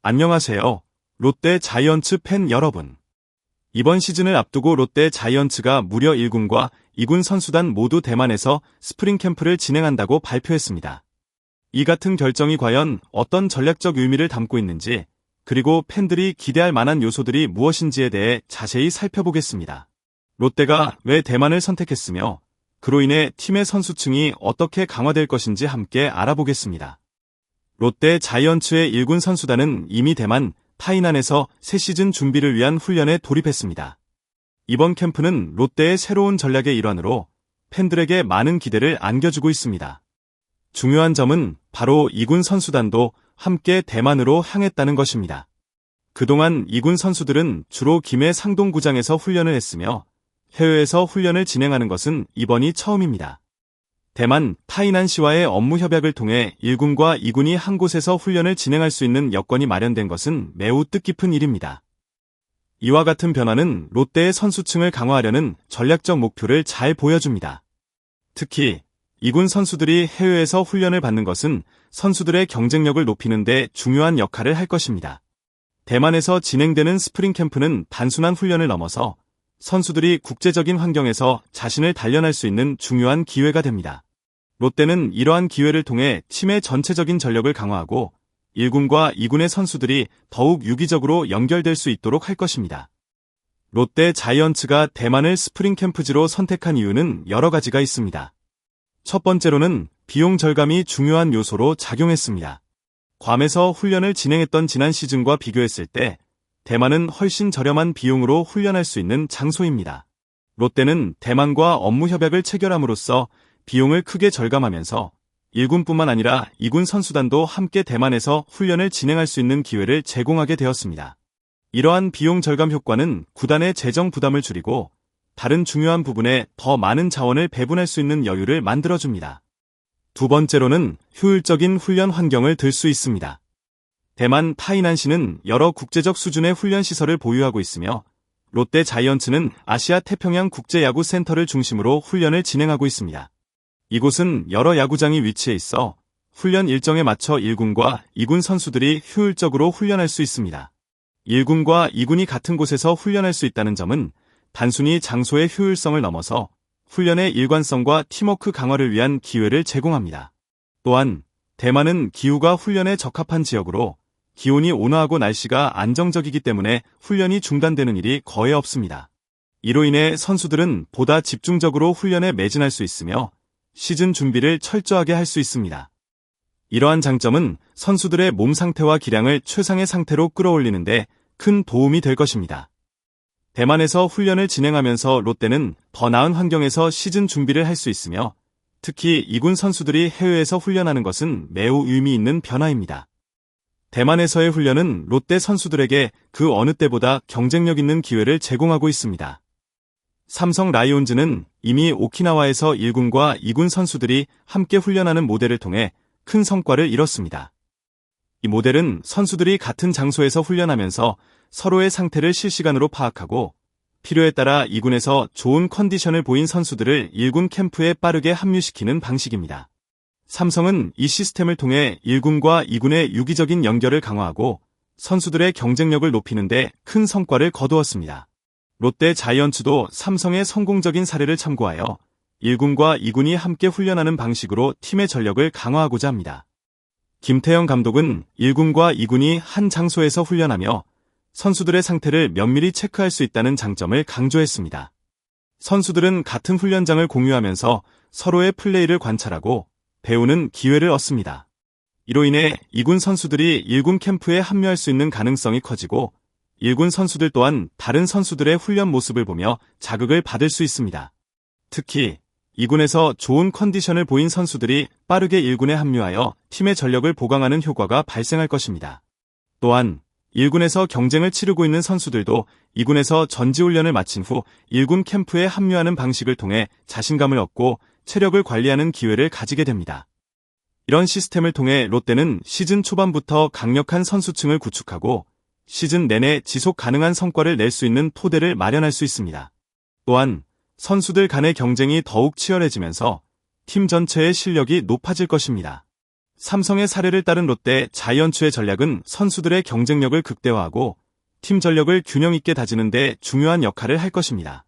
안녕하세요. 롯데 자이언츠 팬 여러분. 이번 시즌을 앞두고 롯데 자이언츠가 무려 1군과 2군 선수단 모두 대만에서 스프링 캠프를 진행한다고 발표했습니다. 이 같은 결정이 과연 어떤 전략적 의미를 담고 있는지, 그리고 팬들이 기대할 만한 요소들이 무엇인지에 대해 자세히 살펴보겠습니다. 롯데가 왜 대만을 선택했으며, 그로 인해 팀의 선수층이 어떻게 강화될 것인지 함께 알아보겠습니다. 롯데 자이언츠의 1군 선수단은 이미 대만, 타이난에서 새 시즌 준비를 위한 훈련에 돌입했습니다. 이번 캠프는 롯데의 새로운 전략의 일환으로 팬들에게 많은 기대를 안겨주고 있습니다. 중요한 점은 바로 2군 선수단도 함께 대만으로 향했다는 것입니다. 그동안 2군 선수들은 주로 김해 상동구장에서 훈련을 했으며 해외에서 훈련을 진행하는 것은 이번이 처음입니다. 대만, 타이난시와의 업무 협약을 통해 1군과 2군이 한 곳에서 훈련을 진행할 수 있는 여건이 마련된 것은 매우 뜻깊은 일입니다. 이와 같은 변화는 롯데의 선수층을 강화하려는 전략적 목표를 잘 보여줍니다. 특히 2군 선수들이 해외에서 훈련을 받는 것은 선수들의 경쟁력을 높이는 데 중요한 역할을 할 것입니다. 대만에서 진행되는 스프링 캠프는 단순한 훈련을 넘어서 선수들이 국제적인 환경에서 자신을 단련할 수 있는 중요한 기회가 됩니다. 롯데는 이러한 기회를 통해 팀의 전체적인 전력을 강화하고 1군과 2군의 선수들이 더욱 유기적으로 연결될 수 있도록 할 것입니다. 롯데 자이언츠가 대만을 스프링 캠프지로 선택한 이유는 여러 가지가 있습니다. 첫 번째로는 비용 절감이 중요한 요소로 작용했습니다. 괌에서 훈련을 진행했던 지난 시즌과 비교했을 때 대만은 훨씬 저렴한 비용으로 훈련할 수 있는 장소입니다. 롯데는 대만과 업무 협약을 체결함으로써 비용을 크게 절감하면서 1군뿐만 아니라 2군 선수단도 함께 대만에서 훈련을 진행할 수 있는 기회를 제공하게 되었습니다. 이러한 비용 절감 효과는 구단의 재정 부담을 줄이고 다른 중요한 부분에 더 많은 자원을 배분할 수 있는 여유를 만들어줍니다. 두 번째로는 효율적인 훈련 환경을 들 수 있습니다. 대만 타이난시는 여러 국제적 수준의 훈련 시설을 보유하고 있으며 롯데 자이언츠는 아시아 태평양 국제야구센터를 중심으로 훈련을 진행하고 있습니다. 이곳은 여러 야구장이 위치해 있어 훈련 일정에 맞춰 1군과 2군 선수들이 효율적으로 훈련할 수 있습니다. 1군과 2군이 같은 곳에서 훈련할 수 있다는 점은 단순히 장소의 효율성을 넘어서 훈련의 일관성과 팀워크 강화를 위한 기회를 제공합니다. 또한 대만은 기후가 훈련에 적합한 지역으로 기온이 온화하고 날씨가 안정적이기 때문에 훈련이 중단되는 일이 거의 없습니다. 이로 인해 선수들은 보다 집중적으로 훈련에 매진할 수 있으며 시즌 준비를 철저하게 할 수 있습니다. 이러한 장점은 선수들의 몸 상태와 기량을 최상의 상태로 끌어올리는 데 큰 도움이 될 것입니다. 대만에서 훈련을 진행하면서 롯데는 더 나은 환경에서 시즌 준비를 할 수 있으며 특히 2군 선수들이 해외에서 훈련하는 것은 매우 의미 있는 변화입니다. 대만에서의 훈련은 롯데 선수들에게 그 어느 때보다 경쟁력 있는 기회를 제공하고 있습니다. 삼성 라이온즈는 이미 오키나와에서 1군과 2군 선수들이 함께 훈련하는 모델을 통해 큰 성과를 이뤘습니다. 이 모델은 선수들이 같은 장소에서 훈련하면서 서로의 상태를 실시간으로 파악하고 필요에 따라 2군에서 좋은 컨디션을 보인 선수들을 1군 캠프에 빠르게 합류시키는 방식입니다. 삼성은 이 시스템을 통해 1군과 2군의 유기적인 연결을 강화하고 선수들의 경쟁력을 높이는 데 큰 성과를 거두었습니다. 롯데 자이언츠도 삼성의 성공적인 사례를 참고하여 1군과 2군이 함께 훈련하는 방식으로 팀의 전력을 강화하고자 합니다. 김태형 감독은 1군과 2군이 한 장소에서 훈련하며 선수들의 상태를 면밀히 체크할 수 있다는 장점을 강조했습니다. 선수들은 같은 훈련장을 공유하면서 서로의 플레이를 관찰하고 배우는 기회를 얻습니다. 이로 인해 2군 선수들이 1군 캠프에 합류할 수 있는 가능성이 커지고 1군 선수들 또한 다른 선수들의 훈련 모습을 보며 자극을 받을 수 있습니다. 특히 2군에서 좋은 컨디션을 보인 선수들이 빠르게 1군에 합류하여 팀의 전력을 보강하는 효과가 발생할 것입니다. 또한 1군에서 경쟁을 치르고 있는 선수들도 2군에서 전지훈련을 마친 후 1군 캠프에 합류하는 방식을 통해 자신감을 얻고 체력을 관리하는 기회를 가지게 됩니다. 이런 시스템을 통해 롯데는 시즌 초반부터 강력한 선수층을 구축하고 시즌 내내 지속 가능한 성과를 낼 수 있는 토대를 마련할 수 있습니다. 또한 선수들 간의 경쟁이 더욱 치열해지면서 팀 전체의 실력이 높아질 것입니다. 삼성의 사례를 따른 롯데 자이언츠의 전략은 선수들의 경쟁력을 극대화하고 팀 전력을 균형 있게 다지는 데 중요한 역할을 할 것입니다.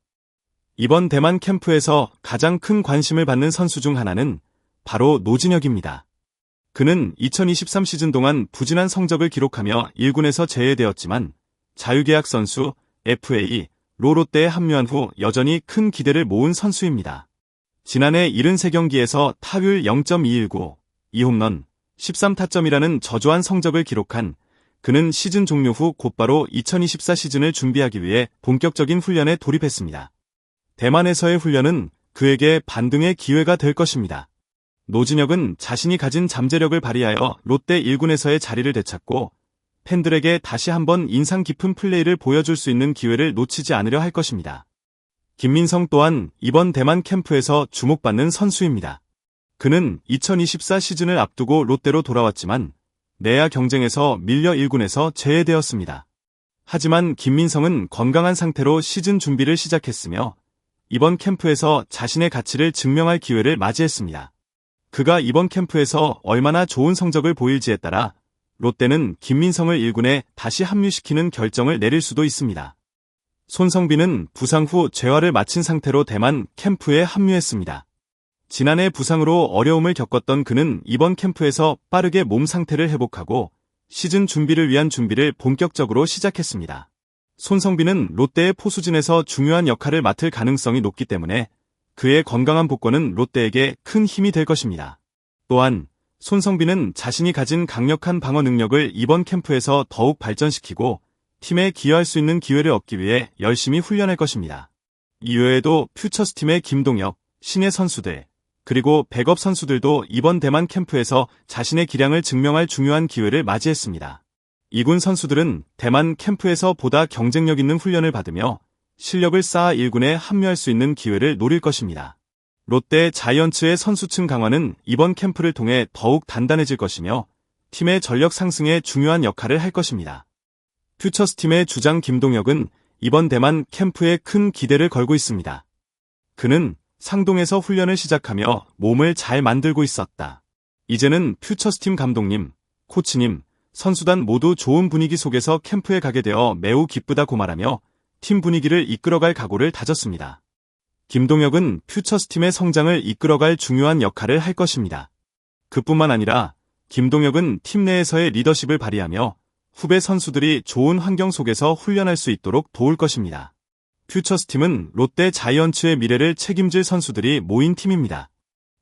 이번 대만 캠프에서 가장 큰 관심을 받는 선수 중 하나는 바로 노진혁입니다. 그는 2023 시즌 동안 부진한 성적을 기록하며 1군에서 제외되었지만 자유계약 선수 FA 로 롯데에 합류한 후 여전히 큰 기대를 모은 선수입니다. 지난해 73경기에서 타율 0.219, 2홈런, 13타점이라는 저조한 성적을 기록한 그는 시즌 종료 후 곧바로 2024 시즌을 준비하기 위해 본격적인 훈련에 돌입했습니다. 대만에서의 훈련은 그에게 반등의 기회가 될 것입니다. 노진혁은 자신이 가진 잠재력을 발휘하여 롯데 1군에서의 자리를 되찾고 팬들에게 다시 한번 인상 깊은 플레이를 보여줄 수 있는 기회를 놓치지 않으려 할 것입니다. 김민성 또한 이번 대만 캠프에서 주목받는 선수입니다. 그는 2024 시즌을 앞두고 롯데로 돌아왔지만 내야 경쟁에서 밀려 1군에서 제외되었습니다. 하지만 김민성은 건강한 상태로 시즌 준비를 시작했으며 이번 캠프에서 자신의 가치를 증명할 기회를 맞이했습니다. 그가 이번 캠프에서 얼마나 좋은 성적을 보일지에 따라 롯데는 김민성을 1군에 다시 합류시키는 결정을 내릴 수도 있습니다. 손성빈은 부상 후 재활을 마친 상태로 대만 캠프에 합류했습니다. 지난해 부상으로 어려움을 겪었던 그는 이번 캠프에서 빠르게 몸 상태를 회복하고 시즌 준비를 위한 준비를 본격적으로 시작했습니다. 손성빈은 롯데의 포수진에서 중요한 역할을 맡을 가능성이 높기 때문에 그의 건강한 복권은 롯데에게 큰 힘이 될 것입니다. 또한 손성빈은 자신이 가진 강력한 방어 능력을 이번 캠프에서 더욱 발전시키고 팀에 기여할 수 있는 기회를 얻기 위해 열심히 훈련할 것입니다. 이외에도 퓨처스팀의 김동혁, 신예 선수들, 그리고 백업 선수들도 이번 대만 캠프에서 자신의 기량을 증명할 중요한 기회를 맞이했습니다. 2군 선수들은 대만 캠프에서 보다 경쟁력 있는 훈련을 받으며 실력을 쌓아 1군에 합류할 수 있는 기회를 노릴 것입니다. 롯데 자이언츠의 선수층 강화는 이번 캠프를 통해 더욱 단단해질 것이며 팀의 전력 상승에 중요한 역할을 할 것입니다. 퓨처스팀의 주장 김동혁은 이번 대만 캠프에 큰 기대를 걸고 있습니다. 그는 상동에서 훈련을 시작하며 몸을 잘 만들고 있었다. 이제는 퓨처스팀 감독님, 코치님, 선수단 모두 좋은 분위기 속에서 캠프에 가게 되어 매우 기쁘다고 말하며 팀 분위기를 이끌어갈 각오를 다졌습니다. 김동혁은 퓨처스팀의 성장을 이끌어갈 중요한 역할을 할 것입니다. 그뿐만 아니라 김동혁은 팀 내에서의 리더십을 발휘하며 후배 선수들이 좋은 환경 속에서 훈련할 수 있도록 도울 것입니다. 퓨처스팀은 롯데 자이언츠의 미래를 책임질 선수들이 모인 팀입니다.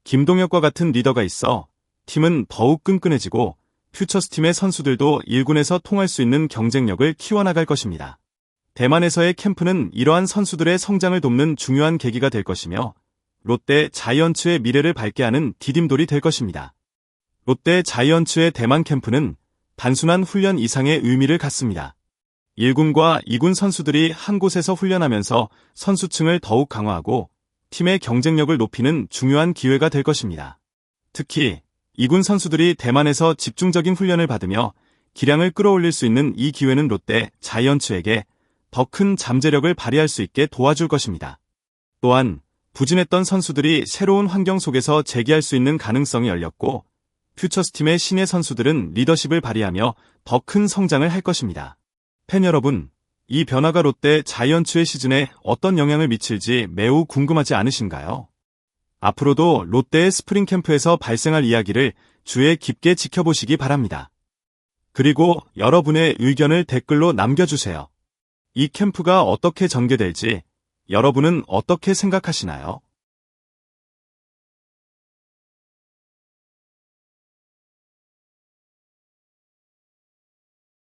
김동혁과 같은 리더가 있어 팀은 더욱 끈끈해지고 퓨처스팀의 선수들도 1군에서 통할 수 있는 경쟁력을 키워나갈 것입니다. 대만에서의 캠프는 이러한 선수들의 성장을 돕는 중요한 계기가 될 것이며 롯데 자이언츠의 미래를 밝게 하는 디딤돌이 될 것입니다. 롯데 자이언츠의 대만 캠프는 단순한 훈련 이상의 의미를 갖습니다. 1군과 2군 선수들이 한 곳에서 훈련하면서 선수층을 더욱 강화하고 팀의 경쟁력을 높이는 중요한 기회가 될 것입니다. 특히 2군 선수들이 대만에서 집중적인 훈련을 받으며 기량을 끌어올릴 수 있는 이 기회는 롯데 자이언츠에게 더 큰 잠재력을 발휘할 수 있게 도와줄 것입니다. 또한 부진했던 선수들이 새로운 환경 속에서 재기할 수 있는 가능성이 열렸고 퓨처스팀의 신예 선수들은 리더십을 발휘하며 더 큰 성장을 할 것입니다. 팬 여러분, 이 변화가 롯데 자이언츠의 시즌에 어떤 영향을 미칠지 매우 궁금하지 않으신가요? 앞으로도 롯데의 스프링 캠프에서 발생할 이야기를 주의 깊게 지켜보시기 바랍니다. 그리고 여러분의 의견을 댓글로 남겨주세요. 이 캠프가 어떻게 전개될지 여러분은 어떻게 생각하시나요?